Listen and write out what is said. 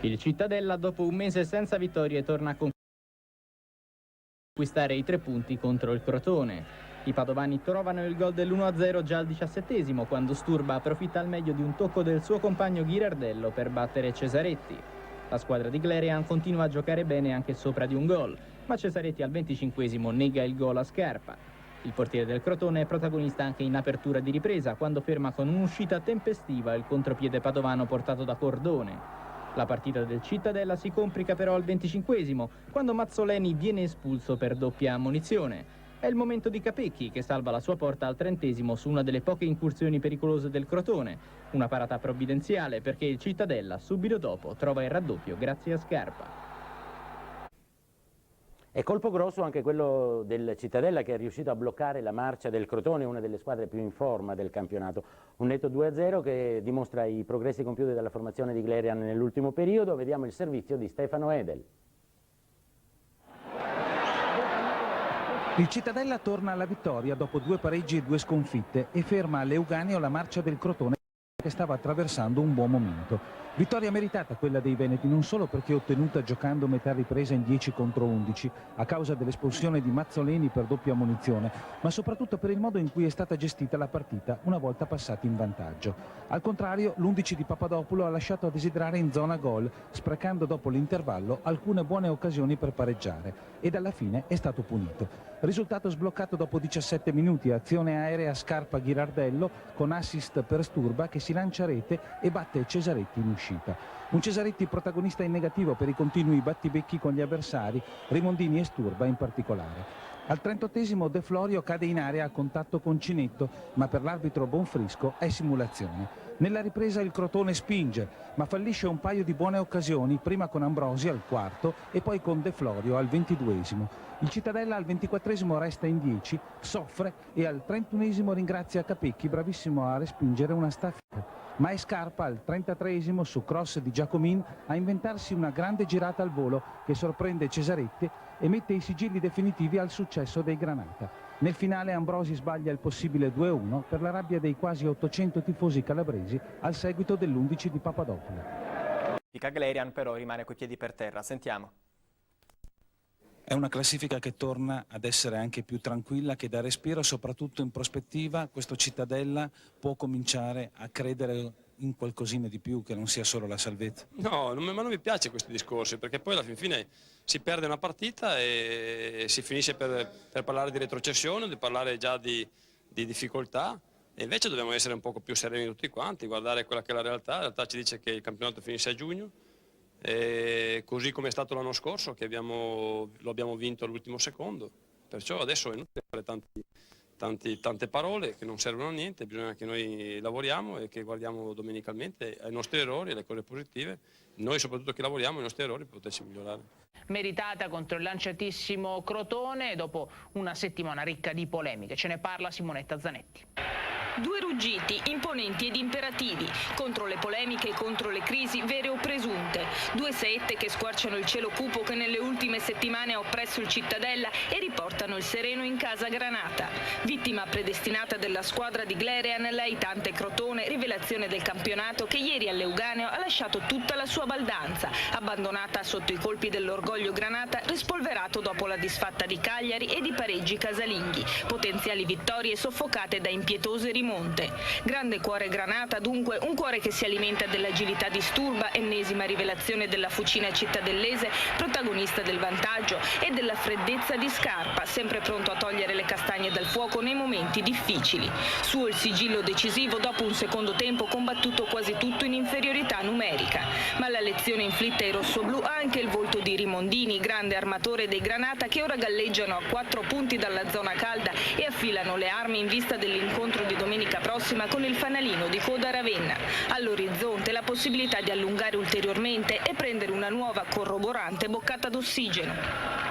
Il Cittadella, dopo un mese senza vittorie, torna a conquistare i 3 punti contro il Crotone. I padovani trovano il gol dell'1-0 già al 17esimo, quando Sturba approfitta al meglio di un tocco del suo compagno Ghirardello per battere Cesaretti. La squadra di Glerian continua a giocare bene anche sopra di un gol, ma Cesaretti al 25esimo nega il gol a Scarpa. Il portiere del Crotone è protagonista anche in apertura di ripresa, quando ferma con un'uscita tempestiva il contropiede padovano portato da Cordone. La partita del Cittadella si complica però al 25esimo, quando Mazzoleni viene espulso per doppia ammonizione. È il momento di Capecchi, che salva la sua porta al 30esimo su una delle poche incursioni pericolose del Crotone. Una parata provvidenziale, perché il Cittadella subito dopo trova il raddoppio grazie a Scarpa. È colpo grosso anche quello del Cittadella, che è riuscito a bloccare la marcia del Crotone, una delle squadre più in forma del campionato. Un netto 2-0 che dimostra i progressi compiuti dalla formazione di Glerian nell'ultimo periodo. Vediamo il servizio di Stefano Edel. Il Cittadella torna alla vittoria dopo 2 pareggi e 2 sconfitte e ferma all'Euganeo la marcia del Crotone, che stava attraversando un buon momento. Vittoria meritata quella dei veneti, non solo perché ottenuta giocando metà ripresa in 10 contro 11 a causa dell'espulsione di Mazzoleni per doppia ammonizione, ma soprattutto per il modo in cui è stata gestita la partita una volta passati in vantaggio. Al contrario, l'11 di Papadopoulo ha lasciato a desiderare in zona gol, sprecando dopo l'intervallo alcune buone occasioni per pareggiare, ed alla fine è stato punito. Risultato sbloccato dopo 17 minuti, azione aerea Scarpa Ghirardello con assist per Sturba, che si lancia a rete e batte Cesaretti in uscita. Un Cesaretti protagonista in negativo per i continui battibecchi con gli avversari, Rimondini e Sturba in particolare. Al 38esimo De Florio cade in area a contatto con Cinetto, ma per l'arbitro Bonfrisco è simulazione. Nella ripresa il Crotone spinge, ma fallisce un paio di buone occasioni, prima con Ambrosi al 4° e poi con De Florio al 22esimo. Il Cittadella al 24esimo resta in 10, soffre e al 31esimo ringrazia Capecchi, bravissimo a respingere una staffetta. Ma è Scarpa al 33esimo su cross di Giacomin a inventarsi una grande girata al volo che sorprende Cesaretti e mette i sigilli definitivi al successo dei Granata. Nel finale Ambrosi sbaglia il possibile 2-1 per la rabbia dei quasi 800 tifosi calabresi al seguito dell'11 di Papadopoulo. Glerian però rimane coi piedi per terra, sentiamo. È una classifica che torna ad essere anche più tranquilla, che dà respiro, soprattutto in prospettiva. Questo Cittadella può cominciare a credere in qualcosina di più, che non sia solo la salvezza. No, ma non mi piace questi discorsi, perché poi alla fine si perde una partita e si finisce per parlare di retrocessione, di parlare già di difficoltà, e invece dobbiamo essere un poco più sereni tutti quanti, guardare quella che è la realtà ci dice che il campionato finisce a giugno, e così come è stato l'anno scorso, che lo abbiamo vinto all'ultimo secondo, perciò adesso è inutile fare tante parole che non servono a niente, bisogna che noi lavoriamo e che guardiamo domenicalmente ai nostri errori, alle cose positive, noi soprattutto che lavoriamo ai nostri errori per poterci migliorare. Meritata contro il lanciatissimo Crotone dopo una settimana ricca di polemiche, ce ne parla Simonetta Zanetti. 2 ruggiti, imponenti ed imperativi, contro le polemiche e contro le crisi vere o presunte. 2 saette che squarciano il cielo cupo che nelle ultime settimane ha oppresso il Cittadella e riportano il sereno in casa Granata. Vittima predestinata della squadra di Glerian, l'aitante Crotone, rivelazione del campionato, che ieri all'Euganeo ha lasciato tutta la sua baldanza, abbandonata sotto i colpi dell'orgoglio Granata, rispolverato dopo la disfatta di Cagliari e di pareggi casalinghi, potenziali vittorie soffocate da impietose rimonte. Grande cuore Granata dunque, un cuore che si alimenta dell'agilità di Sturba, ennesima rivelazione della fucina cittadellese, protagonista del vantaggio, e della freddezza di Scarpa, sempre pronto a togliere le castagne dal fuoco nei momenti difficili. Suo il sigillo decisivo dopo un secondo tempo combattuto quasi tutto in inferiorità numerica. Ma la lezione inflitta ai rossoblù ha anche il volto di Rimondini, grande armatore dei Granata, che ora galleggiano a 4 punti dalla zona calda e affilano le armi in vista dell'incontro di domenica prossima con il fanalino di coda Ravenna. All'orizzonte la possibilità di allungare ulteriormente e prendere una nuova corroborante boccata d'ossigeno.